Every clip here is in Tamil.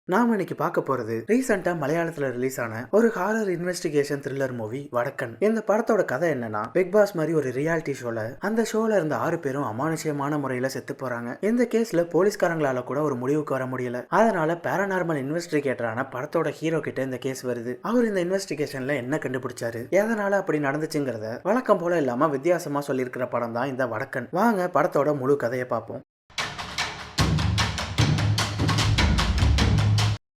நாம இன்னைக்கு பார்க்க போறது ரீசெண்டா மலையாளத்துல ரிலீஸ் ஆன ஒரு ஹாரர் இன்வெஸ்டிகேஷன் த்ரில்லர் மூவி வடக்கன். இந்த படத்தோட கதை என்னன்னா, பிக் பாஸ் மாதிரி ஒரு ரியாலிட்டி ஷோல அந்த ஷோல இருந்த 6 பேரும் அமானுஷ்யமான முறையில செத்து போறாங்க. இந்த கேஸ்ல போலீஸ்காரங்களால கூட ஒரு முடிவுக்கு வர முடியல. அதனால பாராநார்மல் இன்வெஸ்டிகேட்டரான படத்தோட ஹீரோ கிட்ட இந்த கேஸ் வருது. அவர் இந்த இன்வெஸ்டிகேஷன்ல என்ன கண்டுபிடிச்சாரு, எதனால அப்படி நடந்துச்சுங்கிறத வழக்கம் போல இல்லாம வித்தியாசமா சொல்லியிருக்கிற படம் தான் இந்த வடக்கன். வாங்க படத்தோட முழு கதையை பார்ப்போம்.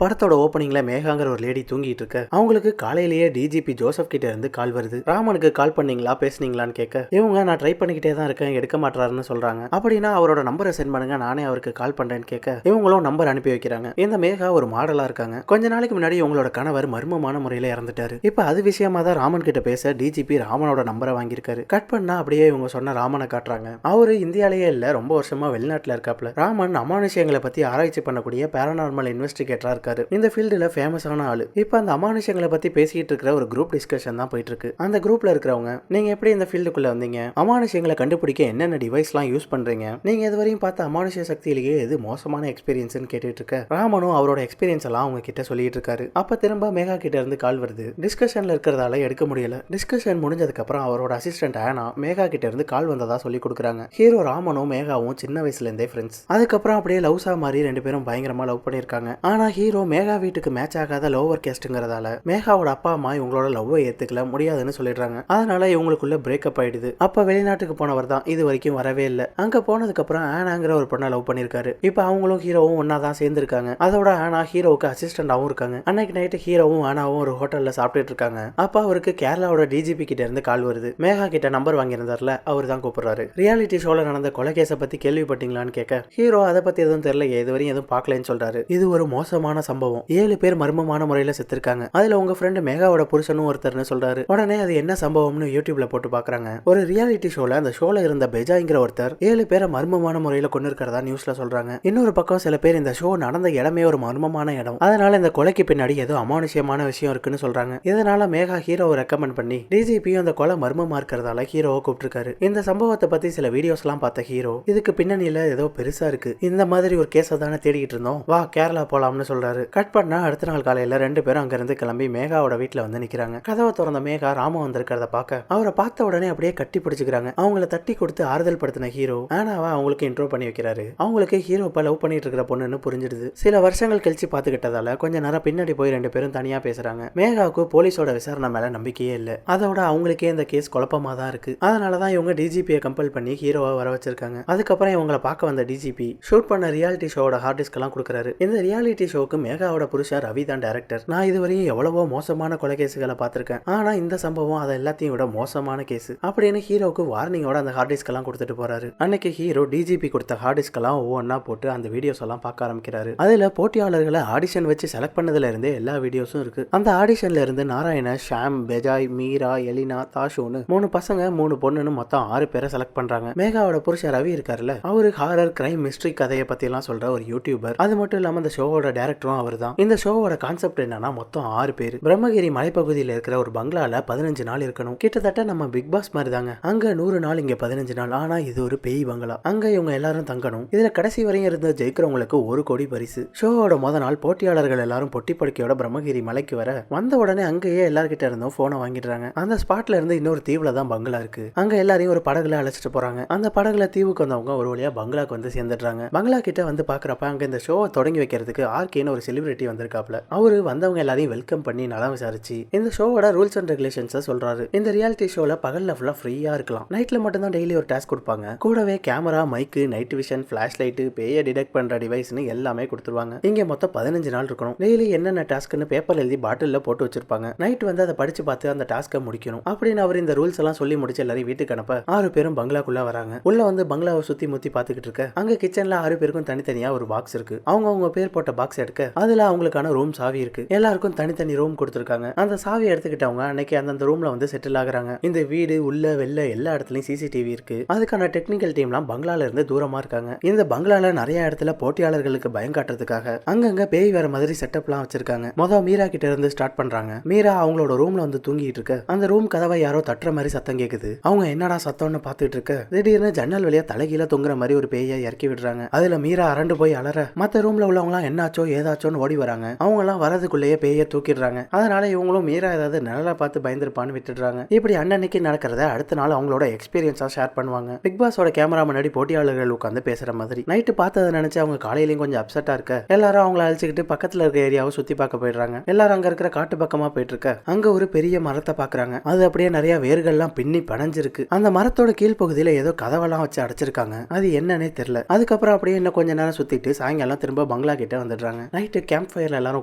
படத்தோட ஓப்பனிங்ல மேகாங்கிற ஒரு லேடி தூங்கிட்டு இருக்க அவங்களுக்கு காலையிலேயே டிஜிபி ஜோசப் கிட்ட இருந்து கால் வருது. ராமனுக்கு கால் பண்ணீங்களா, பேசுனீங்களான்னு கேட்க இவங்க நான் ட்ரை பண்ணிக்கிட்டே தான் இருக்கேன், எடுக்க மாட்டாருன்னு சொல்றாங்க. அப்படின்னா அவரோட நம்பரை சென்ட் பண்ணுங்க, நானே அவருக்கு கால் பண்றேன்னு கேட்க இவங்களும் நம்பர் அனுப்பி வைக்கிறாங்க. இந்த மேகா ஒரு மாடலா இருக்காங்க. கொஞ்ச நாளைக்கு முன்னாடி இவங்களோட கணவர் மர்மமான முறையில இறந்துட்டாரு. இப்ப அது விஷயமா தான் ராமன் கிட்ட பேச டிஜிபி ராமனோட நம்பரை வாங்கியிருக்காரு. கட் பண்ணா அப்படியே இவங்க சொன்ன ராமனை காட்டுறாங்க. அவரு இந்தியாலேயே இல்ல, ரொம்ப வருஷமா வெளிநாட்டுல இருக்காப்ல. ராமன் அமானுஷ்யங்களை பத்தி ஆராய்ச்சி பண்ணக்கூடிய பாராநார்மல் இன்வெஸ்டிகேட்டரா இருக்காரு. இந்த ஃபீல்டுல ஃபேமஸான ஆளு. இப்ப அந்த அமானுஷ்யங்களை பத்தி பேசிட்டு இருக்கிற ஒரு குரூப் டிஸ்கஷன் தான் போயிட்டு இருக்கு. அந்த குரூப்ல இருக்கிறவங்க, நீங்க எப்படி இந்த ஃபீல்டுக்குள்ள வந்தீங்க, அமானுஷ்யங்களை கண்டுபிடிக்க என்னென்ன டிவைஸ்லாம் யூஸ் பண்றீங்க, நீங்க இதுவரையும் பார்த்த அமானுஷ்ய சக்தியிலேயே எது மோசமான எக்ஸ்பீரியன்ஸ்னு கேட்டுட்டு இருக்க ராமனும் அவரோட எக்ஸ்பீரியன்ஸ் எல்லாம் அவங்க கிட்ட சொல்லிட்டு இருக்காரு. அப்ப திரும்ப மேகா கிட்ட இருந்து கால் வருது. டிஸ்கஷன்ல இருக்கிறதால எடுக்க முடியல. டிஸ்கஷன் முடிஞ்சதுக்கு அப்புறம் அவரோட அசிஸ்டன்ட் ஆனா மேகா கிட்ட இருந்து கால் வந்ததா சொல்லி கொடுக்குறாங்க. ஹீரோ ராமனும் மேகாவும் சின்ன வயசுல இருந்தே ஃப்ரெண்ட்ஸ். அதுக்கப்புறம் அப்படியே லவ்ஸா மாதிரி 2 பேரும் பயங்கரமா லவ் பண்ணிருக்காங்க. ஆனா ஹீரோ மேகா வீட்டுக்கு மேட்ச் ஆகாத லோவர் கேஸ்ட்ங்கிறதால மேகாவோட அப்பா அம்மா இவங்களோட லவ்வை ஏத்துக்கல, முடியாதுன்னு சொல்லிடுறாங்க. அதனால இவங்களுக்குள்ள பிரேக்கப் ஆயிடுது. அப்ப வெளிநாட்டுக்கு போனவர் தான் இது வரைக்கும் வரவே இல்லை. அங்க போனதுக்கு அப்புறம் ஆனாங்கிற ஒரு பொண்ணை லவ் பண்ணிருக்காரு. இப்ப அவங்களும் ஹீரோவும் ஒன்னா தான் சேர்ந்திருக்காங்க. அதோட ஆனா ஹீரோவுக்கு அசிஸ்டண்டாவும் இருக்காங்க. அன்னைக்கு நைட்டு ஹீரோவும் ஆனாவும் ஒரு ஹோட்டல்ல சாப்பிட்டுட்டு இருக்காங்க. அப்ப அவருக்கு கேரளாவோட டிஜிபி கிட்ட இருந்து கால் வருது. மேகா கிட்ட நம்பர் வாங்கியிருந்தார்ல, அவர் தான் கூப்பிடுறாரு. ரியாலிட்டி ஷோல நடந்த கொலை கேஸை பத்தி கேள்விப்பட்டீங்களான்னு கேட்க ஹீரோ அதை பத்தி எதுவும் தெரியல, இதுவரையும் எதுவும் பார்க்கலன்னு சொல்றாரு. இது ஒரு மோசமான சம்பவம், 7 பேர் மர்மமான முறையில செத்துருக்காங்க, அதுல உங்க ஃப்ரெண்டு மேகாவோட புருஷனும் ஒருத்தர்னு சொல்றாரு. உடனே அது என்ன சம்பவம்னு யூடியூப்ல போட்டு பாக்குறாங்க. ஒரு ரியாலிட்டி ஷோல அந்த ஷோல இருந்த பெஜாங்கிற ஒருத்தர் 7 பேரை மர்மமான முறையில கொண்டு இருக்கிறதா நியூஸ்ல சொல்றாங்க. இன்னொரு பக்கம் சில பேர் இந்த ஷோ நடந்த இடமே ஒரு மர்மமான இடம், அதனால இந்த கொலைக்கு பின்னாடி ஏதோ அமானுஷ்யமான விஷயம் இருக்குன்னு சொல்றாங்க. இதனால மேகா ஹீரோவை ரெக்கமெண்ட் பண்ணி டிஜிபியும் அந்த கொலை மர்மமா இருக்கிறதால ஹீரோவை கூப்பிட்டுருக்காரு. இந்த சம்பவத்தை பத்தி சில வீடியோஸ் எல்லாம் பார்த்த ஹீரோ இதுக்கு பின்னணியில ஏதோ பெருசா இருக்கு, இந்த மாதிரி ஒரு கேஸை தானே தேடிட்டு இருந்தோம், வா கேரளா போலாம்னு சொல்றாரு. கட் பண்ணா அடுத்த நாள் காலையில 2 பேரும் அங்கிருந்து கிளம்பி மேகாவோட வீட்டுல வந்து நிக்கிறாங்க. கதவை திறந்த மேகா ராம வந்திருக்கிறத பார்க்க அவரை பார்த்த உடனே அப்படியே கட்டி பிடிச்சுக்கிறாங்க. அவங்கள தட்டி கொடுத்து ஆறுதல் படுத்தின ஹீரோ ஆனாவா அவங்களுக்கு இன்ட்ரோ பண்ணி வைக்கிறாரு. அவங்களுக்கு ஹீரோ இப்ப லவ் பண்ணிட்டு இருக்கிற பொண்ணுன்னு புரிஞ்சிடுது. சில வருஷங்கள் கழிச்சு பாத்துக்கிட்டதால கொஞ்ச நேரம் பின்னாடி போய் 2 பேரும் தனியா பேசுறாங்க. மேகாவுக்கு போலீஸோட விசாரணை மேல நம்பிக்கையே இல்ல. அதோட அவங்களுக்கே இந்த கேஸ் குழப்பமா தான் இருக்கு. அதனாலதான் இவங்க டிஜிபியை கம்பல் பண்ணி ஹீரோவை வர வச்சிருக்காங்க. அதுக்கப்புறம் இவங்களை பார்க்க வந்த டிஜிபி ஷூட் பண்ண ரியாலிட்டி ஷோட ஹார்ட் டிஸ்க் எல்லாம் கொடுக்குறாரு. இந்த ரியாலிட்டி ஷோக்கு மேகாவோட புருஷன் ரவி தான் டைரக்டர். நான் இதுவரையும் எவ்வளவோ மோசமான கொலை கேஸுகளை பார்த்திருக்கேன், ஆனா இந்த சம்பவம் அதை எல்லாத்தையும் விட மோசமான கேஸ் அப்படின்னு ஹீரோக்கு வார்னிங்கோட அந்த ஹார்ட் டிஸ்க் எல்லாம் கொடுத்துட்டு போறாரு. அன்னைக்கு ஹீரோ டிஜிபி கொடுத்த ஹார்ட் டிஸ்க் எல்லாம் ஒவ்வொன்னா போட்டு அந்த வீடியோஸ் எல்லாம் பார்க்க ஆரம்பிக்கிறாரு. அதுல போட்டியாளர்களை ஆடிஷன் வச்சு செலக்ட் பண்ணதுல இருந்தே எல்லா வீடியோஸும் இருக்கு. அந்த ஆடிஷன்ல இருந்து நாராயண, ஷாம், பெஜாய், மீரா, எலினா, தாஷுன்னு 3 பசங்க 3 பொண்ணுன்னு மொத்தம் 6 பேரை செலக்ட் பண்றாங்க. மேகாவோட புருஷன் ரவி இருக்காருல்ல, அவரு ஹாரர் கிரைம் மிஸ்ட்ரி கதையை பத்தி எல்லாம் சொல்ற ஒரு யூடியூபர். அது மட்டும் இல்லாம இந்த ஷோவோட டைரக்டரும் அவர் தான். இந்த ஷோவோட கான்செப்ட் என்னன்னா, மொத்தம் 6 பேர் பிரம்மகிரி மலைப்பகுதியில் இருக்கிற ஒரு பங்களால 15 நாள் இருக்கணும். கிட்டத்தட்ட நம்ம பிக் பாஸ் மாதிரி தாங்க. அங்க 100 நாள், இங்க 15 நாள். ஆனா இது ஒரு பேய் பங்களா. அங்க இவங்க எல்லாரும் தங்கணும். இதுல கடைசி வரையும் இருந்து ஜெயிக்கிறவங்களுக்கு 1 கோடி பரிசு. ஷோவோட முதல் நாள் போட்டியாளர்கள் எல்லாரும் பொட்டி படுக்கையோட பிரம்மகிரி மலைக்கு வந்த உடனே அங்கேயே எல்லார்கிட்ட இருந்தும் போனை வாங்கிடுறாங்க. அந்த ஸ்பாட்ல இருந்து இன்னொரு தீவுல தான் பங்களா இருக்கு. அங்க எல்லாரையும் ஒரு படகுல அழைச்சிட்டு போறாங்க. அந்த படகுல தீவுக்கு வந்தவங்க ஒரு வழியா பங்களாக்கு வந்து சேர்ந்துடுறாங்க. பங்களா கிட்ட வந்து பாக்குறப்ப அங்க இந்த ஷோவை தொடங்கி வைக்கிறதுக்கு ஆர்கேன்னு ஒரு செலிபிரிட்டி வந்திருக்காப்ல. அவரு வந்தவங்க எல்லாரையும் வெல்கம் பண்ணி நலம் விசாரிச்சு இந்த ஷோவோட ரூல்ஸ் அண்ட் ரெகுலேஷன்ஸ் சொல்றாரு. இந்த ரியாலிட்டி ஷோல பகல்ல ஃபுல்லா ஃப்ரீயா இருக்கலாம், நைட்ல மட்டும் தான் டெய்லி ஒரு டாஸ்க் கொடுப்பாங்க. கூடவே கேமரா, மைக்கு, நைட் விஷன், ஃபிளாஷ் லைட், பேயை டிடெக்ட் பண்ற டிவைஸ்னு எல்லாமே கொடுத்துருவாங்க. இங்க மொத்தம் 15 நாள் இருக்கணும். டெய்லி என்னென்ன டாஸ்க்னு பேப்பர் எழுதி பாட்டில்ல போட்டு வச்சிருப்பாங்க. நைட் வந்து அதை படிச்சு பார்த்து அந்த டாஸ்க்கை முடிக்கணும் அப்படின்னு அவர் இந்த ரூல்ஸ் எல்லாம் சொல்லி முடிச்சு எல்லாரும் வீட்டுக்கு அனுப்ப 6 பேரும் பங்களாக்குள்ள வராங்க. உள்ள வந்து பங்களாவை சுத்தி முத்தி பாத்துக்கிட்டு இருக்க அங்க கிச்சன்ல 6 பேருக்கும் தனித்தனியா ஒரு பாக்ஸ் இருக்கு. அவங்க பேர் போட்ட பாக்ஸ் எடுக்க அதுல அவங்களுக்கான ரூம் சாவி இருக்கு. எல்லாருக்கும் தனித்தனி ரூம் கொடுத்திருக்காங்க. அந்த சாவி எடுத்துக்கிட்டவங்க அன்னைக்கு அந்த ரூம்ல வந்து செட்டில் ஆகுறாங்க. இந்த வீடு உள்ள வெளில எல்லா இடத்துலயும் சிசிடிவி இருக்கு. அதுக்கான டெக்னிக்கல் டீம்லாம் பங்களால இருந்து தூரமா இருக்காங்க. இந்த பங்களால நிறைய இடத்துல போட்டியாளர்களுக்கு பயம் காட்டுறதுக்காக அங்கங்க பேய் வேற மாதிரி செட்டப்லாம் வச்சிருக்காங்க. மீரா கிட்ட இருந்து ஸ்டார்ட் பண்றாங்க. மீரா அவங்களோட ரூம்ல வந்து தூங்கிட்டு இருக்க அந்த ரூம் கதவை யாரோ தட்டுற மாதிரி சத்தம் கேக்குது. அவங்க என்னடா சத்தம்னு பாத்துட்டு இருக்க திடீர்னு ஜன்னல் வழியா தலைகீழ தொங்குற மாதிரி ஒரு பேயை இறக்கி விடுறாங்க. அதுல மீரா அரண்டு போய் அலற மத்த ரூம்ல உள்ளவங்க என்னாச்சோ ஏதாச்சோ தப்பிச்சோன்னு ஓடி வராங்க. அவங்க எல்லாம் வரதுக்குள்ளேயே பேய தூக்கிடுறாங்க. அதனால இவங்களும் மீரா ஏதாவது நிழலை பார்த்து பயந்துருப்பான்னு விட்டுடுறாங்க. இப்படி அன்னன்னைக்கு நடக்கிறத அடுத்த நாள் அவங்களோட எக்ஸ்பீரியன்ஸா ஷேர் பண்ணுவாங்க. பிக் பாஸோட கேமரா முன்னாடி போட்டியாளர்கள் உட்காந்து பேசுற மாதிரி. நைட்டு பார்த்ததை நினைச்சு அவங்க காலையிலயும் கொஞ்சம் அப்செட்டா இருக்க எல்லாரும் அவங்கள அழிச்சுக்கிட்டு பக்கத்துல இருக்க ஏரியாவை சுத்தி பார்க்க போயிடுறாங்க. எல்லாரும் அங்க இருக்கிற காட்டு பக்கமா போயிட்டு இருக்க அங்க ஒரு பெரிய மரத்தை பாக்குறாங்க. அது அப்படியே நிறைய வேர்கள்லாம் பின்னி படைஞ்சிருக்கு. அந்த மரத்தோட கீழ்ப்பகுதியில ஏதோ கதவெல்லாம் வச்சு அடைச்சிருக்காங்க. அது என்னன்னே தெரியல. அதுக்கப்புறம் அப்படியே இன்னும் கொஞ்ச நேரம் சுத்திட்டு சாயங்காலம் திரும்ப பங்களா கிட்ட வந்துடுறாங்க. நைட்டு கேம்ப் ஃபயர்ல எல்லாரும்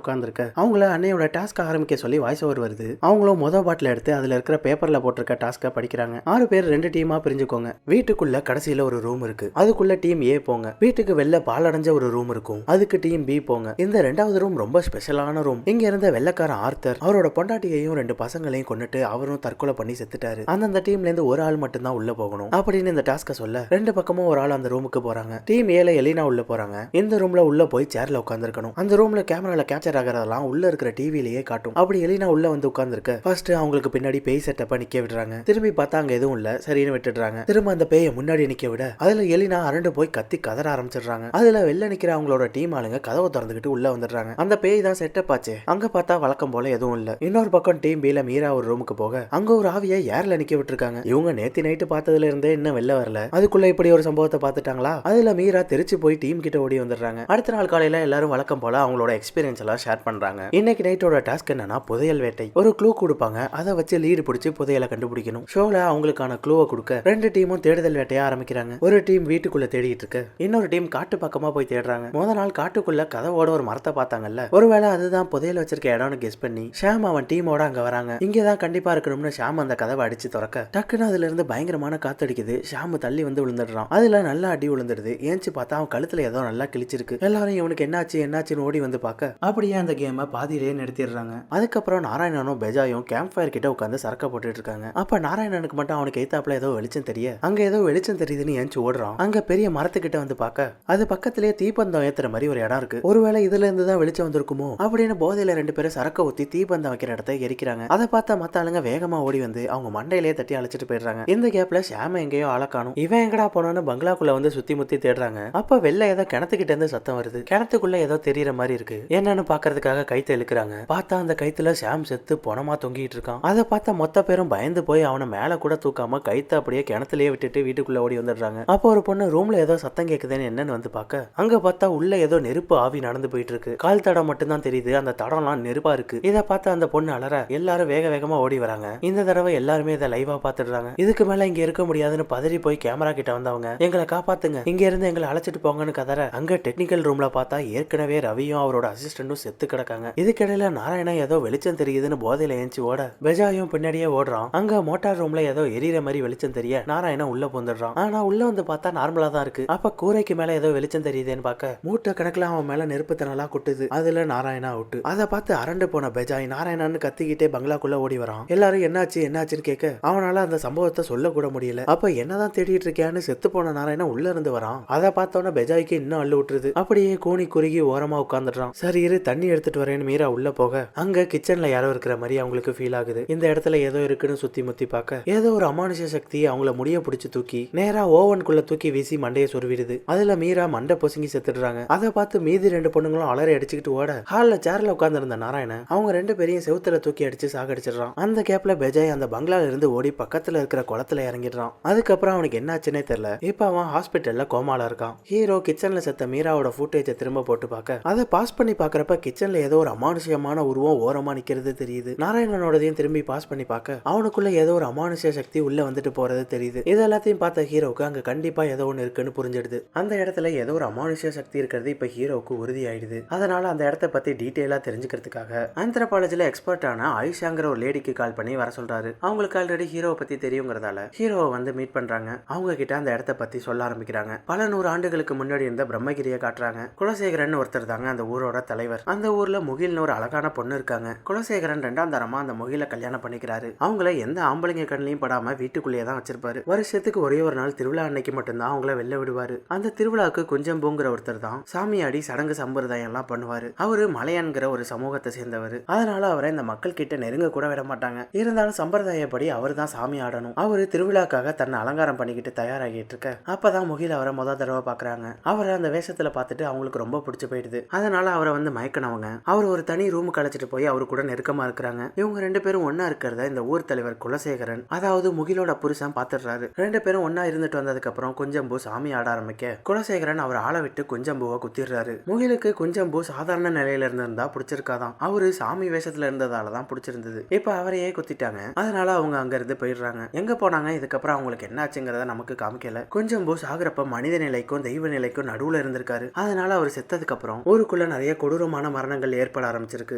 உட்கார்ந்துருக்க அவங்கள அன்னையோட டாஸ்க் ஆரம்பிக்க சொல்லி வாய்ஸ் ஓவர் வருது. அவங்களும் மொத பாட்டில் எடுத்து அதுல இருக்கிற பேப்பர்ல போட்டிருக்க டாஸ்க படிக்கிறாங்க. 6 பேர் 2 டீமா பிரிஞ்சுக்கோங்க. வீட்டுக்குள்ள கடைசியில ஒரு ரூம் இருக்கு. அதுக்குள்ள டீம் ஏ போங்க. வீட்டுக்கு வெளில பாலடைஞ்ச ஒரு ரூம் இருக்கும். அதுக்கு டீம் பி போங்க. இந்த 2வது ரூம் ரொம்ப ஸ்பெஷலான ரூம். இங்க இருந்த வெள்ளக்காரன் ஆர்த்தர் அவரோட பொண்டாட்டியையும் 2 பசங்களையும் கொண்டுட்டு அவரும் தற்கொலை பண்ணி செத்துட்டாரு. அந்த டீம்ல இருந்து ஒரு ஆள் மட்டும் தான் உள்ள போகணும் அப்படின்னு இந்த டாஸ்க சொல்ல 2 பக்கமும் ஒரு ஆள் அந்த ரூமுக்கு போறாங்க. டீம் ஏல எலினா உள்ள போறாங்க. இந்த ரூம்ல உள்ள போய் சேர்ல உட்கார்ந்திருக்கணும். அந்த ரூம்ல கேமரால கேப்சர் ஆகிறதெல்லாம் உள்ள இருக்கிற டிவிலேயே காட்டும். அப்படி எலினா உள்ள வந்து உட்கார்ந்திருக்க ஃபர்ஸ்ட் அவங்களுக்கு பின்னாடி பேய் செட்டப்பா நிக்க விடுறாங்க. திரும்பி பார்த்தா அங்க எதுவும் இல்ல, சரின்னு விட்டுடுறாங்க. திரும்ப அந்த பேயை முன்னாடி நிக்க விட அதுல எலினா அரண்டு போய் கத்தி கதற ஆரம்பிச்சிடுறாங்க. அதுல வெளில நிக்கிற அவங்களோட டீம் ஆளுங்க கதவை திறந்துகிட்டு உள்ள வந்துடுறாங்க. அந்த பேய் தான் செட்டப் ஆச்சு. அங்க பார்த்தா வழக்கம் போல எதுவும் இல்ல. இன்னொரு பக்கம் டீம் பில மீரா ஒரு ரூமுக்கு போக அங்க ஒரு ஆவியை ஏர்ல நிக்க விட்டுருக்காங்க. இவங்க நேத்து நைட்டு பார்த்ததுல இருந்தே இன்னும் வெளில வரல. அதுக்குள்ள இப்படி ஒரு சம்பவத்தை பார்த்துட்டாங்களா? அதுல மீரா தெரிச்சு போய் டீம் கிட்ட ஓடி வந்துடுறாங்க. அடுத்த நாள் காலையில எல்லாரும் வழக்கம் போல அவங்களோட எக்ஸ்பீரியன்ஸ் எல்லாம் ஷேர் பண்றாங்க. இன்னைக்கு நைட்டோட டாஸ்க் என்னன்னா புதையல் வேட்டை. ஒரு க்ளூ கொடுப்பாங்க. அதை வச்சு லீடு பிடிச்சி புதையலை கண்டுபிடிக்கணும். ஷோல அவங்களுக்கான க்ளூவை கொடுக்க 2 டீமும் தேடுதல் வேட்டையா ஆரம்பிக்கிறாங்க. ஒரு டீம் வீட்டுக்குள்ள தேடிட்டு இருக்கு. இன்னொரு டீம் காட்டு பக்கமா போய் தேடுறாங்க. முத நாள் காட்டுக்குள்ள கதவோட ஒரு மரத்தை பார்த்தாங்கல்ல, ஒருவேளை அதுதான் புதையல் வச்சிருக்க இடம்னு கெஸ் பண்ணி ஷாம் அவன் டீமோட அங்க வராங்க. இங்கதான் கண்டிப்பா இருக்கணும்னு ஷாம் அந்த கதவை அடிச்சு திறக்க டக்குன்னு அதுல இருந்து பயங்கரமான காத்தடிக்குது. ஷாம் தள்ளி வந்து விழுந்துடுறான். அதுல நல்லா அடி விழுந்துடுது. ஏஞ்சி பார்த்தா அவன் கழுத்துல ஏதோ நல்லா கிழிச்சிருக்கு. எல்லாரும் இவனுக்கு என்னாச்சுன்னு ஓடி வந்து பார்க்க அப்படியே அந்த கேமை பாதியிலேயே நிறுத்திடுறாங்க. அதுக்கப்புறம் நாராயணனும் பெஜாயும் கேம்ப் ஃபயர் கிட்ட உட்காந்து சரக்க போட்டுட்டு இருக்காங்க. அப்ப நாராயணனுக்கு மட்டும் அவனுக்கு எய்தாப்புல ஏதோ வெளிச்சம் தெரிய அங்க ஏதோ வெளிச்சம் தெரியுதுன்னு ஏஞ்சி ஓடுறான். அங்க பெரிய மரத்துக்கிட்ட வந்து பார்க்க அது பக்கத்திலேயே தீப்பந்தம் ஏத்துற மாதிரி ஒரு இடம் இருக்கு. ஒருவேளை இதுல இருந்து தான் வெளிச்சம் வந்திருக்குமோ அப்படின்னு போதையில 2 பேரும் சரக்க ஊத்தி தீப்பந்தம் வைக்கிற இடத்தை எரிக்கிறாங்க. அதை பார்த்தா மத்த ஆளுங்க வேகமா ஓடி வந்து அவங்க மண்டையிலேயே தட்டி அழைச்சிட்டு போயிடுறாங்க. இந்த கேப்ல ஷாம எங்கேயோ ஆளக்கானும். இவன் எங்கடா போனான்னு பங்களாக்குள்ள வந்து சுத்தி முத்தி தேடுறாங்க. அப்ப வெளில ஏதோ கிணத்துக்கிட்ட இருந்து சத்தம் வருது. கிணத்துக்குள்ள ஏதோ தெரியற மாதிரி இருக்கு. என்னன்னு பாக்குறதுக்காக கைத்தை இழுக்கிறாங்க. பார்த்தா அந்த கைத்துல ஷாம் செத்து பொணமா தொங்கிட்டு இருக்கான். அதை பார்த்தா மொத்த பேரும் பயந்து போய் அவனை மேல கூட தூக்காம கைத்தை அப்படியே கிணத்துலயே விட்டுட்டு வீட்டுக்குள்ள ஓடி வந்துடுறாங்க. அப்போ ஒரு பொண்ணு ரூம்ல ஏதோ சத்தம் கேக்குதுன்னு என்னன்னு வந்து பார்க்க அங்க பார்த்தா உள்ள ஏதோ நெருப்பு ஆவி நடந்து போயிட்டு இருக்கு. கால் தடம் மட்டும் தான் தெரியுது. அந்த தடம்லாம் நெருப்பா இருக்கு. இதை பார்த்து அந்த பொண்ணு அலற எல்லாரும் வேக வேகமா ஓடி வராங்க. இந்த தடவை எல்லாருமே இதை லைவா பாத்துடுறாங்க. இதுக்கு மேல இங்க இருக்க முடியாதுன்னு பதறி போய் கேமரா கிட்ட வந்தவங்க எங்களை காப்பாத்துங்க, இங்க இருந்து எங்களை அழைச்சிட்டு போங்கன்னு கதற அங்க டெக்னிக்கல் ரூம்ல பார்த்தா ஏற்கனவே ரவியும் அவரோட அசிஸ்டன்டும் செத்து கிடக்காங்க. இதுக்கிடையில நாராயணா ஏதோ வெளிச்சம் தெரியுதுன்னு போதையில ஏஞ்சி ஓட பெஜாயும் பின்னாடியே ஓடுறான். அங்க மோட்டார் ரூம்ல ஏதோ எரியற மாதிரி வெளிச்சம் தெரிய நாராயணா உள்ள போந்துடுறான். ஆனா உள்ள வந்து பார்த்தா நார்மலா தான் இருக்கு. அப்ப கூரைக்கு மேல ஏதோ வெளிச்சம் தெரியுதுன்னு பார்க்க மூட்டை கணக்குல அவன் மேல நெருப்பு தனலா கொட்டுது. அதுல நாராயணா அவுட்டு. அதை பார்த்து அரண்டு போன பெஜாய் நாராயணான்னு கத்திக்கிட்டே பங்களாக்குள்ள ஓடி வரான். எல்லாரும் என்னாச்சுன்னு கேட்க அவனால அந்த சம்பவத்தை சொல்ல கூட முடியல. அப்ப என்னதான் தேடிட்டு இருக்கியான்னு செத்து போன நாராயணா உள்ள இருந்து வரான். அதை பார்த்தோன்னா பெஜாய்க்கு இன்னும் அள்ளு விட்டுருது. அப்படியே கூனி குறுகி ஓரமா உட்கார்ந்துடுறான். சரி இரு தண்ணி எடுத்துட்டு வரேன்னு மீரா உள்ள போக அங்க கிச்சன்ல யாரோ இருக்கிற மாதிரி அவங்களுக்கு ஃபீல் ஆகுது. இந்த இடத்துல ஏதோ இருக்குன்னு சுத்தி முத்தி பார்க்க ஏதோ ஒரு அமானுஷ சக்தி அவங்கள முடிய பிடிச்சு தூக்கி நேரா ஓவனுக்குள்ள தூக்கி வீசி மண்டையை சொருவிடுது. அதுல மீரா மண்டை பொசுங்கி செத்துடுறாங்க. அதை பார்த்து மீதி 2 பொண்ணுங்களும் அலறி அடிச்சுக்கிட்டு ஓட ஹால்ல சேர்ல உட்கார்ந்து இருந்த நாராயணன் அவங்க 2 பேரையும் செவுத்துல தூக்கி அடிச்சு சாகடிச்சிடறான். அந்த கேப்ல பெஜாய் அந்த பங்களால இருந்து ஓடி பக்கத்துல இருக்கிற குளத்துல இறங்கிடுறான். அதுக்கப்புறம் அவனுக்கு என்னாச்சுன்னே தெரியல. இப்ப அவன் ஹாஸ்பிட்டல்ல கோமால இருக்கான். ஹீரோ கிச்சன்ல செத்த மீராவோட ஃபுட்டேஜை திரும்ப போட்டு பார்க்க அதை பாஸ் பண்ணி பாக்குறப்ப கிச்சன்ல ஏதோ ஒரு அமானுஷமான உருவம் ஓரமா நிக்கிறது தெரியுது. நாராயணனோடதையும் திரும்பி பாஸ் பண்ணி பார்க்க அவனுக்குள்ள ஏதோ ஒரு அமானுஷ சக்தி உள்ள வந்துட்டு போறது தெரியுது. இது எல்லாத்தையும் பார்த்த ஹீரோக்கு அங்க கண்டிப்பா ஏதோ ஒண்ணு இருக்குன்னு புரிஞ்சிடுது. அந்த இடத்துல ஏதோ ஒரு அமானுஷ சக்தி இருக்கிறது இப்ப ஹீரோவுக்கு உறுதி ஆயிடுது. அதனால அந்த இடத்த பத்தி டீடைலா தெரிஞ்சுக்கிறதுக்காக ஆந்த்ரோபாலஜில எக்ஸ்பர்ட்டான ஆயிஷாங்கிற ஒரு லேடிக்கு கால் பண்ணி வர சொல்றாரு. அவங்களுக்கு ஆல்ரெடி ஹீரோவை பத்தி தெரியுங்கிறதால ஹீரோவை வந்து மீட் பண்றாங்க. அவங்க கிட்ட அந்த இடத்த பத்தி சொல்ல ஆரம்பிக்கிறாங்க. பல 100 ஆண்டுகளுக்கு முன்னாடி இருந்த பிரம்மகிரியை காட்டுறாங்க. குலசேகரன் ஒருத்தர் தாங்க அந்த ஊரோட தலைவர். அந்த ஊர்ல முகில்னு ஒரு அழகான பொண்ணு இருக்காங்க. குலசேகரன் 2ஆம் தரமா அந்த முகில கல்யாணம் பண்ணிக்கிறாரு. அவங்கள எந்த ஆம்பளைங்க கண்ணிலையும் படாம வீட்டுக்குள்ளேயே தான் வச்சிருப்பாரு. வருஷத்துக்கு ஒரே ஒரு நாள் திருவிழா அன்னைக்கு மட்டும்தான் அவங்கள வெளில விடுவாரு. அந்த திருவிழாவுக்கு குஞ்சம்பூங்கிற ஒருத்தர் தான் சாமியாடி சடங்கு சம்பிரதாயம் எல்லாம் பண்ணுவாரு. அவரு மலையான்கிற ஒரு சமூகத்தை சேர்ந்தவர். அதனால அவரை இந்த மக்கள் கிட்ட நெருங்க கூட விட மாட்டாங்க. இருந்தாலும் சம்பிரதாயப்படி அவர் தான் சாமி ஆடணும். அவரு திருவிழாக்காக தன்னை அலங்காரம் பண்ணிக்கிட்டு தயாராகிட்டு இருக்க அப்பதான் முகில் அவரை முத தடவை பாக்குறாங்க. அவரை அந்த வேஷத்துல பார்த்துட்டு அவங்களுக்கு ரொம்ப பிடிச்சு போயிடுது. அதனால அவரை வந்து மயக்கினவங்க அவர் ஒரு தனி ரூமுக்கு அழைச்சிட்டு போய் அவரு கூட நெருக்கமா இருக்கிறாங்க. இவங்க 2 பேரும் ஒன்னா இருக்கிறத இந்த ஊர் தலைவர் குலசேகரன், அதாவது முகிலோட புருஷன் பாத்துடுறாரு. 2 பேரும் ஒன்னா இருந்துட்டு வந்ததுக்கு அப்புறம் குஞ்சம்பூ சாமி ஆட ஆரம்பிக்க குலசேகரன் அவர் ஆளை விட்டு குஞ்சம்பூவை குத்திடுறாரு. முகிலுக்கு குஞ்சம்பூ சாதாரண நிலையில இருந்திருந்தா பிடிச்சிருக்காதான், அவரு சாமி வேஷத்துல இருந்ததாலதான் பிடிச்சிருந்தது. இப்ப அவரையே குத்திட்டாங்க. அதனால அவங்க அங்க இருந்து போயிடுறாங்க. எங்க போனாங்க, இதுக்கப்புறம் அவங்களுக்கு என்ன ஆச்சுங்கிறத நமக்கு காமிக்கல. குஞ்சம்பூ சாகுறப்ப மனித நிலைக்கும் தெய்வ நிலைக்கும் நடுவுல இருந்திருக்காரு. அதனால அவர் செத்ததுக்கு அப்புறம் ஊருக்குள்ள நிறைய கொடூரமான மரணங்கள் ஏற்பட ஆரம்பிச்சிருக்கு.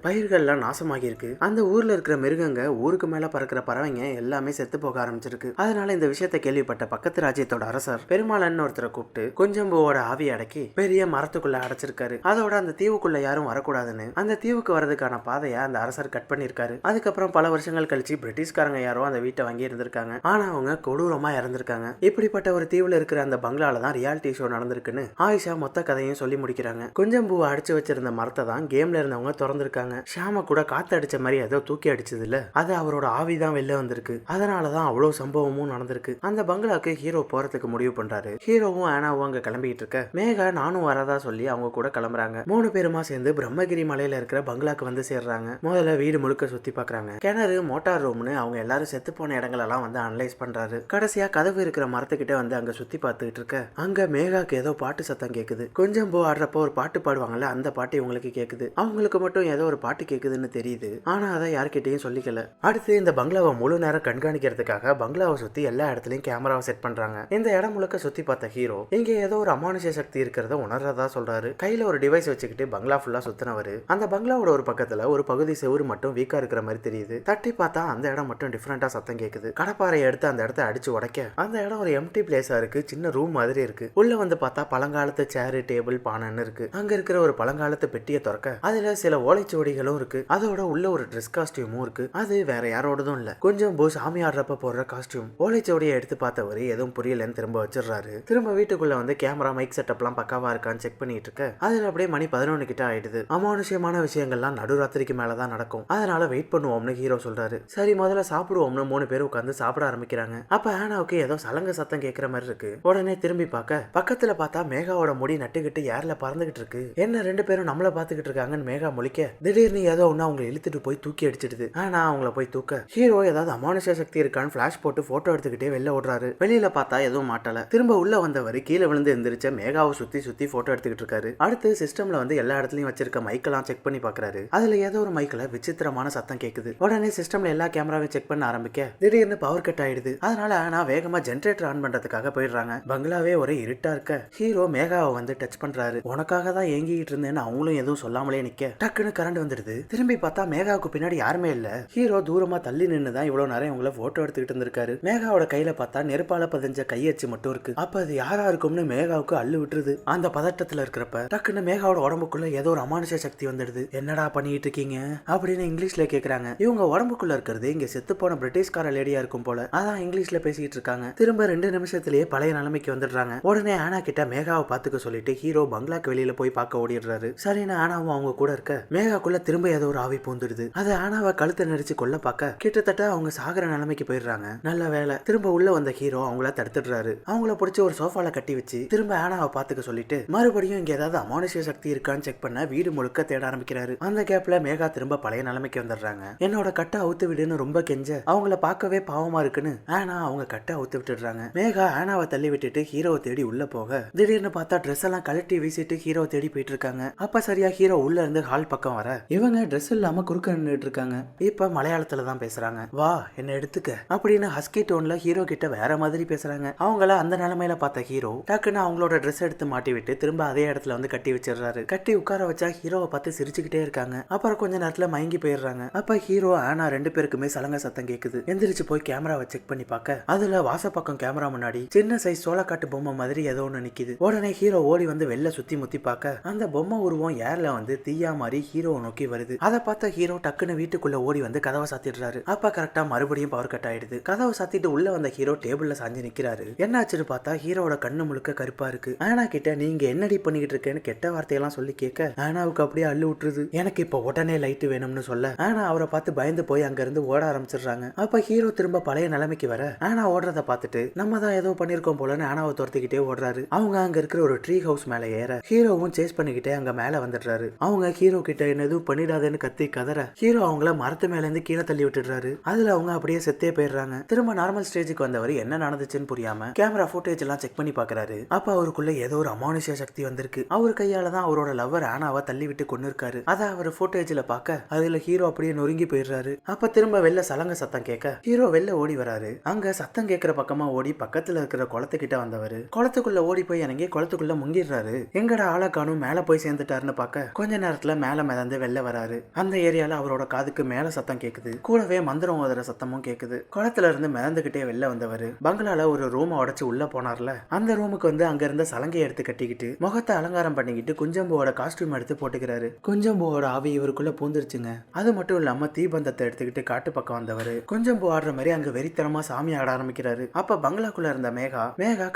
பயிர்கள்லாம் நாசமாகி இருக்கு. அந்த ஊர்ல இருக்கிற மிருகங்க, ஊருக்கு மேல பறக்கிற பறவைங்க எல்லாமே செத்து போக ஆரம்பிச்சிருக்கு. அதனால இந்த விஷயத்தை கேள்விப்பட்ட பக்கத்து ராஜ்யத்தோட அரசர் பெருமாளன் ஒருத்தரை கூப்பிட்டு குஞ்சம்பூவோட ஆவியை அடக்கி பெரிய மரத்துக்குள்ள அடைச்சிருக்காரு. அதோட அந்த தீவுக்குள்ள யாரும் வரக்கூடாதுன்னு அந்த தீவுக்கு வரதுக்கான பாதையை அந்த அரசர் கட் பண்ணிருக்காரு. அதுக்கப்புறம் பல வருஷங்கள் கழிச்சு பிரிட்டிஷ்காரங்க யாரோ அந்த வீட்டை வாங்கி இருந்திருக்காங்க. ஆனா அவங்க கொடூரமா இறந்திருக்காங்க. இப்படிப்பட்ட ஒரு தீவுல இருக்கிற அந்த பங்களால தான் ரியாலிட்டி ஷோ நடந்திருக்குன்னு ஆயிஷா மொத்த கதையும் சொல்லி முடிக்கிறாங்க. குஞ்சம்பூவை அடிச்சு வச்சிருந்த மரத்தை தான் கேம்ல இருந்தவங்க திறந்திருக்காங்க. ஷாம கூட காத்து அடிச்ச மாதிரி ஏதோ தூக்கி அடிச்சது இல்ல, அது அவரோட ஆவிதான் வெளில வந்திருக்கு. அதனாலதான் அவ்வளவு சம்பவமும் நடந்திருக்கு. அந்த பங்களாக்கு ஹீரோ போறதுக்கு முடிவு பண்றாரு. ஹீரோவும் ஆனாவும் அங்க கிளம்பிட்டு இருக்க மேகா நானும் வரதா சொல்லி அவங்க கூட கிளம்புறாங்க. 3 பேருமா சேர்ந்து பிரம்மகிரி மலையில இருக்கிற பங்களாக்கு வந்து சேர்றாங்க. முதல்ல வீடு முழுக்க சுத்தி பாக்குறாங்க. கிணறு, மோட்டார் ரூம்னு அவங்க எல்லாரும் செத்து போன இடங்கள் எல்லாம் வந்து அனலைஸ் பண்றாரு. கடைசியா கதவு இருக்கிற மரத்துக்கிட்ட வந்து அங்க சுத்தி பார்த்துட்டு இருக்க அங்க மேகாக்கு ஏதோ பாட்டு சத்தம் கேக்குது. கொஞ்சம் போ ஆடுறப்ப ஒரு பாட்டு பாடுவாங்கல்ல, அந்த பாட்டு இவங்களுக்கு கேக்குது. அவங்களுக்கு மட்டும் ஏதோ ஒரு பாட்டு கேக்குதுன்னு தெரியுது. ஆனா அதை யார்கிட்டயும் சொல்லிக்கல. அடுத்து இந்த பங்களாவை முழு நேரம் கண்காணிக்கிறதுக்காக பங்களாவை சுத்தி எல்லா இடத்துலயும் கேமராவை செட் பண்றாங்க. இந்த இடம் முழுக்க சுத்தி பார்த்த ஹீரோ இங்க ஏதோ ஒரு அமானுஷ சக்தி இருக்கிறத உணர்றதா சொல்றாரு. கையில ஒரு டிவைஸ் வச்சுக்கிட்டு பங்களா ஃபுல்லா சுத்தினவரு அந்த பங்களாவோட ஒரு பக்கத்துல ஒரு பகுதி செவுரு மட்டும் வீக்கா இருக்கிற மாதிரி தெரியுது. தட்டி பார்த்தா அந்த இடம் மட்டும் டிஃபரெண்டா சத்தம் கேக்குது. கடப்பாறை எடுத்து அந்த இடத்த அடிச்சு உடைக்க அந்த இடம் ஒரு எம்டி பிளேஸா இருக்கு. சின்ன ரூம் மாதிரி இருக்கு. உள்ள வந்து பார்த்தா பழங்காலத்து சேரு, டேபிள், பானைன்னு இருக்கு. அங்க இருக்கிற ஒரு பழங்காலத்து பெட்டியை திறக்க அதுல சில ஓலைச்சுவடிகளும் இருக்கு. அதோட உள்ள ஒரு ட்ரெஸ் காஸ்டியூமும் இருக்கு. அது வேற யாரோடதும் இல்ல, கொஞ்சம் போ சாமி ஆடுறப்ப போடுற காஸ்டியூம். ஓலைச்சுவடியை எடுத்து பார்த்தவரு எதுவும் புரியலன்னு திரும்ப வச்சிடுறாரு. திரும்ப வீட்டுக்குள்ள வந்து கேமரா, மைக் செட்டப் எல்லாம் பக்காவா இருக்கான்னு செக் பண்ணிட்டு இருக்க அதுல அப்படியே மணி 11 கிட்ட ஆயிடுது. அமானுஷ்யமான விஷயங்கள்லாம் நடுராத்திரிக்கு மேலதான் நடக்கும். அதனால வெயிட் பண்ணுவோம்னு ஹீரோ சொல்றாரு. சரி முதல்ல சாப்பிடுவோம்னு 3 பேர் உட்காந்து சாப்பிட ஆரம்பிக்கிறாங்க. அப்ப ஆனாவுக்கு ஏதோ சலங்க சத்தம் கேட்கிற மாதிரி இருக்கு. உடனே திரும்பி பார்க்க பக்கத்துல பார்த்தா மேகாவோட முடி நட்டுக்கிட்டு ஏர்ல பறந்துகிட்டு இருக்கு. என்ன 2 பேரும் நம்மள பாத்துக்கிட்டு இருக்காங்கன்னு மேகா முழிக்க திடீர்னு ஏதோ ஒண்ணு அவங்களை இழுத்துட்டு போய் தூக்கி அடிச்சிடுது. ஆனா அவங்கள போய் தூக்க ஹீரோ ஏதாவது அமானுஷ சக்தி இருக்கான்னு பிளாஷ் போட்டு போட்டோ எடுத்துக்கிட்டே வெளில ஓடுறாரு. வெளியில பார்த்தா எதுவும் மாட்டல. திரும்ப உள்ள வந்தவர் கீழே விழுந்து எந்திரிச்ச மேகாவை சுத்தி சுத்தி போட்டோ எடுத்துக்கிட்டு இருக்காரு. அடுத்து சிஸ்டம்ல வந்து எல்லா இடத்துலயும் வச்சிருக்க மைக்கெல்லாம் செக் பண்ணி பாக்குறாரு. அதுல ஏதோ ஒரு மைக்ல விசித்திரமான சத்தம் கேக்குது. உடனே சிஸ்டம்ல எல்லா கேமராவையும் செக் பண்ண ஆரம்பிக்க திடீர்னு பவர் கட் ஆயிடுது. அதனால ஆனா வேகமா ஜெனரேட்டர் ஆன் பண்றதுக்காக போயிடுறாங்க. பங்களாவே ஒரே இருட்டா இருக்க ஹீரோ மேகாவை வந்து டச் பண்றாரு. உனக்காக தான் ஏங்கிட்டு இருந்தேன்னு அவங்களும் எதுவும் சொல்லாமலே நிக்க டக்குன்னு கரண்ட் வந்துடுது. திரும்பி பார்த்தா மேகாவுக்கு பின்னாடி யாருமே இல்ல. ஹீரோ தூரமா தள்ளி நின்று தான் இவ்வளவு நேரம் இவங்களை போட்டோ எடுத்துக்கிட்டு இருந்திருக்காரு. மேகாவோட கையில பார்த்தா நெருப்பால பதிஞ்ச கையச்சு மட்டும் இருக்கு. அப்ப அது யாரா இருக்கும்னு மேகாவுக்கு அள்ளு விட்டுருது. அந்த பதட்டத்துல இருக்கிறப்ப டக்குன்னு மேகாவோட உடம்புக்குள்ள ஏதோ ஒரு அமானுஷ சக்தி வந்துடுது. என்னடா பண்ணிட்டு இருக்கீங்க அப்படின்னு இங்கிலீஷ்ல கேக்குறாங்க. இவங்க உடம்புக்குள்ள இருக்கிறது இங்க செத்து போன பிரிட்டிஷ்கார லேடியா இருக்கும் போல. அதான் இங்கிலீஷ்ல பேசிட்டு இருக்காங்க. திரும்ப 2 நிமிஷத்திலேயே பழைய நிலைமைக்கு வந்துடுறாங்க. உடனே ஆனா கிட்ட மேகாவை பாத்துக்க சொல்லிட்டு ஹீரோ பங்களாக்கு வெளியில போய் பார்க்க ஓடிடுறாரு. சரின்னு ஆனாவும் அவங்க கூட இருக்க மேகாக்குள்ள திரும்ப ஏதோ ஒரு ஆவி பூந்துடுது. அது ஆனாவை கழுத்தை நெரிச்சு கொல்ல பார்க்க கிட்டத்தட்ட அவங்க சாகர நிலைமைக்கு போயிடுறாங்க. நல்ல வேலை திரும்ப உள்ள வந்த ஹீரோ அவங்கள தடுத்துடுறாரு. அவங்கள பிடிச்சி ஒரு சோஃபால கட்டி வச்சு திரும்ப ஆனாவை பாத்துக்க சொல்லிட்டு மறுபடியும் இங்க ஏதாவது அமானுஷ்ய சக்தி இருக்கான்னு செக் பண்ண வீடு முழுக்க தேட ஆரம்பிக்கிறாரு. அந்த கேப்ல மேகா திரும்ப பழைய நிலைமைக்கு வந்துடுறாங்க. என்னோட கட்டை அவுத்து விடுன்னு ரொம்ப கெஞ்ச அவங்கள பார்க்கவே பாவமா இருக்குன்னு ஆனா அவங்க கட்டை அவுத்து விட்டுடுறாங்க. மேகா ஆனாவை தள்ளி விட்டுட்டு ஹீரோவை தேடி உள்ள போக திடீர்னு பார்த்தா ட்ரெஸ் எல்லாம் கழட்டி வீசிட்டு ஹீரோ தேடி போயிட்டு இருக்காங்க. அப்ப சரியா ஹீரோ உள்ள இருந்து ஹால் பக்கம் வர இவங்க ட்ரெஸ் இல்லாம குறுக்க நின்றுட்டு இருக்காங்க. இப்ப மலையாளத்துல தான் பேசுறாங்க. வா என்ன எடுத்துக்க அப்படின்னு ஹஸ்கி டோன்ல ஹீரோ கிட்ட வேற மாதிரி பேசுறாங்க. அவங்கள அந்த நிலைமையில பார்த்த ஹீரோ டக்குன்னு அவங்களோட ட்ரெஸ் எடுத்து மாட்டி விட்டு திரும்ப அதே இடத்துல வந்து கட்டி வச்சிடுறாரு. கட்டி உட்கார வச்சா ஹீரோவை பார்த்து சிரிச்சுக்கிட்டே இருக்காங்க. அப்புறம் கொஞ்ச நேரத்துல மயங்கி போயிடுறாங்க. அப்ப ஹீரோ ஆனா 2 பேருக்குமே சலங்க சத்தம் கேக்குது. எந்திரிச்சு போய் கேமராவை செக் பண்ணி பார்க்க அதுல வாசப்பக்கம் கேமரா முன்னாடி சின்ன சைஸ் சோளக்காட்டு பொம்மை மாதிரி ஏதோ ஒண்ணு நிக்குது. உடனே ஹீரோ ஓடி வந்து வெளில சுத்தி முத்தி பார்க்க அந்த பொம்மை உருவம் ஏர்ல வந்து தீயா மாதிரி ஹீரோவை நோக்கி வருது. அதை பார்த்த ஹீரோ டக்குன்னு வீட்டுக்குள்ள ஓடி வந்து கதவை சாத்திடுறாரு. அப்ப கரெக்டா மறுபடியும் பவர் கட் ஆயிடுது. கதவை சாத்திட்டு உள்ள வந்த ஹீரோ டேபிள்ல சாஞ்சு நிக்கிறாரு. என்னாச்சுன்னு பார்த்தா ஹீரோட கண்ணு முழுக்க கருப்பா இருக்கு. ஆனா கிட்ட நீங்க என்னடி பண்ணிக்கிட்டு இருக்கேன்னு கெட்ட வார்த்தையெல்லாம் சொல்லி கேட்க ஆனாவுக்கு அப்படியே அள்ளு விட்டுருது. எனக்கு இப்ப உடனே லைட் வேணும்னு சொல்ல ஆனா அவரை பார்த்து பயந்து போய் அங்க இருந்து ஓட ஆரம்பிச்சிடுறாங்க. அப்ப ஹீரோ திரும்ப பழைய நிலைமைக்கு வர ஆனா ஓடுறத பார்த்துட்டு நம்ம தான் ஏதோ பண்ணிருக்கோம் போலன்னு ஆனாவை துரத்திக்கிட்டே ஓடுறாரு. அவங்க அங்க இருக்கிற ஒரு ட்ரீ ஹவுஸ் மேல ஏற ஹீரோவும் சேஸ் பண்ணிக்கிட்டே பயந்துகிட்டே அங்க மேல வந்துடுறாரு. அவங்க ஹீரோ கிட்ட என்ன எதுவும் பண்ணிடாதேன்னு கத்தி கதற ஹீரோ அவங்கள மரத்து மேல இருந்து கீழே தள்ளி விட்டுடுறாரு. அதுல அவங்க அப்படியே செத்தே போயிடுறாங்க. திரும்ப நார்மல் ஸ்டேஜுக்கு வந்தவர் என்ன நடந்துச்சுன்னு புரியாம கேமரா ஃபுட்டேஜ் எல்லாம் செக் பண்ணி பாக்குறாரு. அப்ப அவருக்குள்ள ஏதோ ஒரு அமானுஷ்ய சக்தி வந்திருக்கு. அவர் கையால தான் அவரோட லவ்வர் ஆனாவை தள்ளி விட்டு கொண்டு இருக்காரு. அத அவர் ஃபுட்டேஜ்ல பார்க்க அதுல ஹீரோ அப்படியே நொறுங்கி போயிடுறாரு. அப்ப திரும்ப வெளில சலங்க சத்தம் கேட்க ஹீரோ வெளில ஓடி வராரு. அங்க சத்தம் கேட்கிற பக்கமா ஓடி பக்கத்துல இருக்கிற குளத்துக்கிட்ட வந்தவர் குளத்துக்குள்ள ஓடி போய் இறங்கி குளத்துக்குள்ள முங்கிடுறாரு. எங்கடா ஆளை காணும் மேல போய் சேர்ந்துட்டாருன்னு பார்க்க கொஞ்ச நேரத்துல மேல மிதந்து வெளில வராரு. அந்த ஏரியால அவரோட காதுக்கு மேல சத்தம் கேக்குது. கூடவே மந்திரம் ஓதுற சத்தமும் கேக்குது. குளத்துல இருந்து மிதந்துகிட்டே வெளில வந்தவர் பங்களால ஒரு ரூம் உடைச்சு உள்ள போனார்ல, அந்த ரூமுக்கு வந்து அங்க இருந்த சலங்கை எடுத்து கட்டிக்கிட்டு முகத்தை அலங்காரம் பண்ணிக்கிட்டு குஞ்சம்பூவோட காஸ்டியூம் எடுத்து போட்டுக்கிறாரு. குஞ்சம்பூவோட ஆவி இவருக்குள்ள பூந்துருச்சுங்க. அது மட்டும் இல்லாம தீபந்தத்தை எடுத்துக்கிட்டு காட்டு பக்கம் வந்தவர் குஞ்சம்பூ ஆடுற மாதிரி அங்க வெறித்தனமா சாமி ஆட ஆரம்பிக்கிறாரு. அப்ப பங்களாக்குள்ள இருந்த மேகா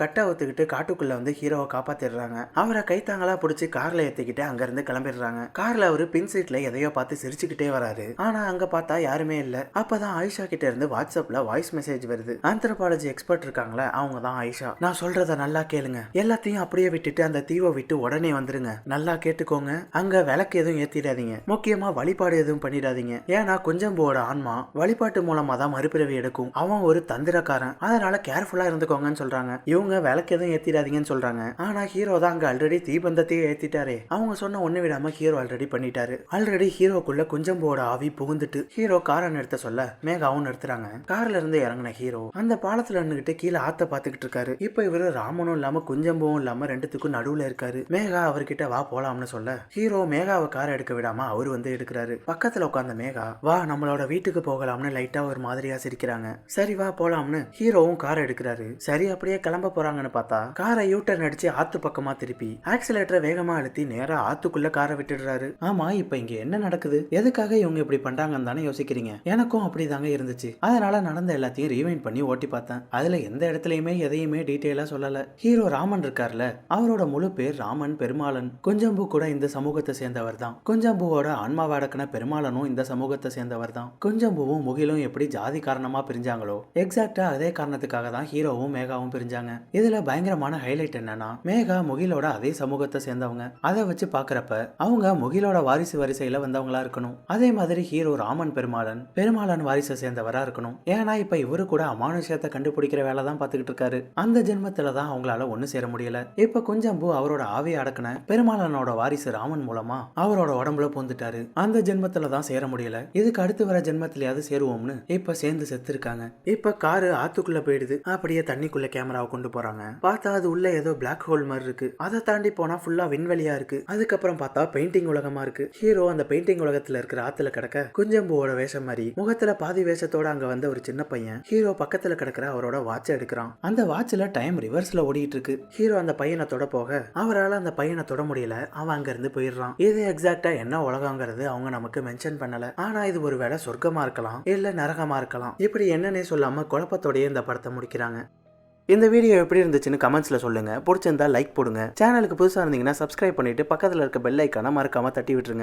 கட்ட ஒத்துக்கிட்டு காட்டுக்குள்ள வந்து ஹீரோவை காப்பாத்திடுறாங்க. அவரை கைத்தாங்களா பிடிச்சி கார்ல ஏத்திக்கிட்டு அங்க இருந்து கிளம்பிடுறாங்க. கார்ல அவரு பின் சீட்ல எதையோ பார்த்து சிரிச்சுக்கிட்டே வராரு. ஆனா அங்க பார்த்தா யாருமே இல்ல. அப்பதான் ஆயிஷா கிட்ட இருந்து வாட்ஸ்அப்ல வாய்ஸ் மெசேஜ் வருது. ஆந்த்ரோபாலஜி எக்ஸ்பர்ட் இருக்காங்களா, அவங்க தான் ஆயிஷா. நான் சொல்றத நல்லா கேளுங்க, எல்லாத்தையும் அப்படியே விட்டுட்டு அந்த தீவை விட்டு உடனே வந்துருங்க. நல்லா கேட்டுக்கோங்க, அங்க விளக்கு எதுவும் ஏத்திடாதீங்க, முக்கியமா வழிபாடு எதுவும் பண்ணிடாதீங்க. ஏன்னா குஞ்சம்பூவோட ஆன்மா வழிபாட்டு மூலமா தான் மறுபிறவி எடுக்கும். அவன் ஒரு தந்திரக்காரன், அதனால கேர்ஃபுல்லா இருந்துக்கோங்கன்னு சொல்றாங்க. இவங்க விளக்கு எதுவும் ஏத்திடாதீங்கன்னு சொல்றாங்க. ஆனா ஹீரோ தான் அங்க ஆல்ரெடி தீபந்தத்தையே ஏத்திட்டாரே. அவங்க சொன்ன ஒண்ணு விடாம ஹீரோ ஆல்ரெடி பண்ணிட்டாரு. ஆல்ரெடி ஹீரோக்குள்ள குஞ்சம்பூவோட ஆவி புகுந்துட்டு ஹீரோ காரை நிறுத்த சொல்ல மேகாவும் நிறுத்துறாங்க. கார்ல இருந்து இறங்கின ஹீரோ அந்த பாலத்துல நின்னுகிட்டு கீழே ஆத்த பாத்துக்கிட்டு இருக்காரு. இப்ப இவரு ராமனும் இல்லாம குஞ்சம்பூவும் இல்லாம ரெண்டுத்துக்கும் நடுவுல இருக்காரு. மேகா அவர்கிட்ட வா போலாம்னு சொல்ல ஹீரோ மேகாவை காரை எடுக்க விடாம அவரு வந்து எடுக்கிறாரு. பக்கத்துல உட்கார்ந்த மேகா வா நம்மளோட வீட்டுக்கு போகலாம்னு லைட்டா ஒரு மாதிரியா சிரிக்கிறாங்க. சரி வா போலாம்னு ஹீரோவும் காரை எடுக்கிறாரு. சரி அப்படியே கிளம்ப போறாங்கன்னு பார்த்தா காரை யூட்டர்ன் அடிச்சு ஆத்து பக்கமா திருப்பி ஆக்சிலேட்டரை வேகமா அழுத்தி நேரா ஆத்துக்குள்ள காரை விட்டுடுறாரு. ஆமா இப்ப இங்க என்ன நடக்குது, எதுக்காக இவங்க இப்படி பண்றாங்கன்னு தானே யோசிக்கிறீங்க. எனக்கும் அப்படிதாங்க இருந்துச்சு. அதனால நடந்த எல்லாத்தையும் ரீவைண்ட் பண்ணி ஓட்டி பார்த்தேன். அதுல எந்த இடத்துலயுமே எதையுமே டீட்டெயிலா சொல்லல. ஹீரோ ராமன் இருக்கார்ல, அவரோட முழு பேர் ராமன் பெருமாளன். குஞ்சம்பூ கூட இந்த சமூகத்தை சேர்ந்தவர் தான். குஞ்சம்பூவோட ஆன்மாவை அடக்கின பெருமாளனும் இந்த சமூகத்தை சேர்ந்தவர் தான். குஞ்சம்பூவும் முகிலும் எப்படி ஜாதி காரணமா பிரிஞ்சாங்களோ எக்ஸாக்டா அதே காரணத்துக்காக தான் ஹீரோவும் மேகாவும் பிரிஞ்சாங்க. இதுல பயங்கரமான ஹைலைட் என்னன்னா மேகா முகிலோட அதே சமூகத்தை சேர்ந்தவங்க. அதை வச்சு பாக்குறப்ப அவங்க முகிலோட வாரிசு வரிசையில வந்தவங்களா இருக்கணும். அதே மாதிரி ஹீரோ ராமன் பெருமாளன் வாரிசை சேர்ந்தவரா இருக்கணும். ஏன்னா இப்ப இவரு கூட அமானுஷத்தை கண்டுபிடிக்கிற வேலை தான் பாத்துக்கிட்டு இருக்காரு. அந்த ஜென்மத்துல தான் அவங்களால ஒண்ணு சேர முடியல. இப்ப குஞ்சம்பூ அவரோட ஆவியை அடக்கின பெருமாளனோட வாரிசு ராமன் மூலமா அவரோட உடம்புல பூந்துட்டாரு. அந்த ஜென்மத்துல தான் சேர முடியல. இதுக்கு அடுத்து வர ஜென்மத்திலேயாவது சேருவோம்னு இப்ப சேர்ந்து செத்து இருக்காங்க. இப்ப காரு ஆத்துக்குள்ள போயிடுது. அப்படியே தண்ணிக்குள்ள கேமராவை கொண்டு போறாங்க. பார்த்தா அது உள்ள ஏதோ பிளாக் ஹோல் மாதிரி இருக்கு. அதை தாண்டி போனா ஃபுல்லா விண்வெளியா இருக்கு. அதுக்கப்புறம் பார்த்தா பெயிண்டிங் உலகமா இருக்கு. ஹீரோ அந்த பெயிண்டிங் உலகத்துல இருக்கிற ஆத்துல கிடக்க குஞ்சம்பூவோட வேஷம் மாதிரி முகத்துல பாதி வேஷத்தோட அங்க வந்த ஒரு சின்ன பையன் ஹீரோ பக்கத்துல கிடக்கிற அவரோட வாட்ச எடுக்கிறான். அந்த வாட்ச்ல டைம் ரிவர்ஸ்ல ஓடிட்டு இருக்கு. ஹீரோ அந்த பையனை தொட போக அவரால் அந்த பையனை தொட முடியல. அவன் அங்க இருந்து போயிடுறான். இது எக்ஸாக்டா என்ன உலகங்கிறது அவங்க நமக்கு மென்ஷன் பண்ணல. ஆனா இது ஒரு வேளை சொர்க்கமா இருக்கலாம், இல்ல நரகமா இருக்கலாம். இப்படி என்னன்னே சொல்லாம குழப்பத்தோடய இந்த படத்தை முடிக்கிறாங்க. இந்த வீடியோ எப்படி இருந்துச்சுன்னு கமெண்ட்ஸ்ல சொல்லுங்க. பிடிச்சிருந்தா லைக் போடுங்க. சேனலுக்கு புதுசா இருந்தீங்கன்னா சப்ஸ்கிரைப் பண்ணிட்டு பக்கத்துல இருக்க பெல் ஐக்கானை மறக்காம தட்டி விட்டுருங்க.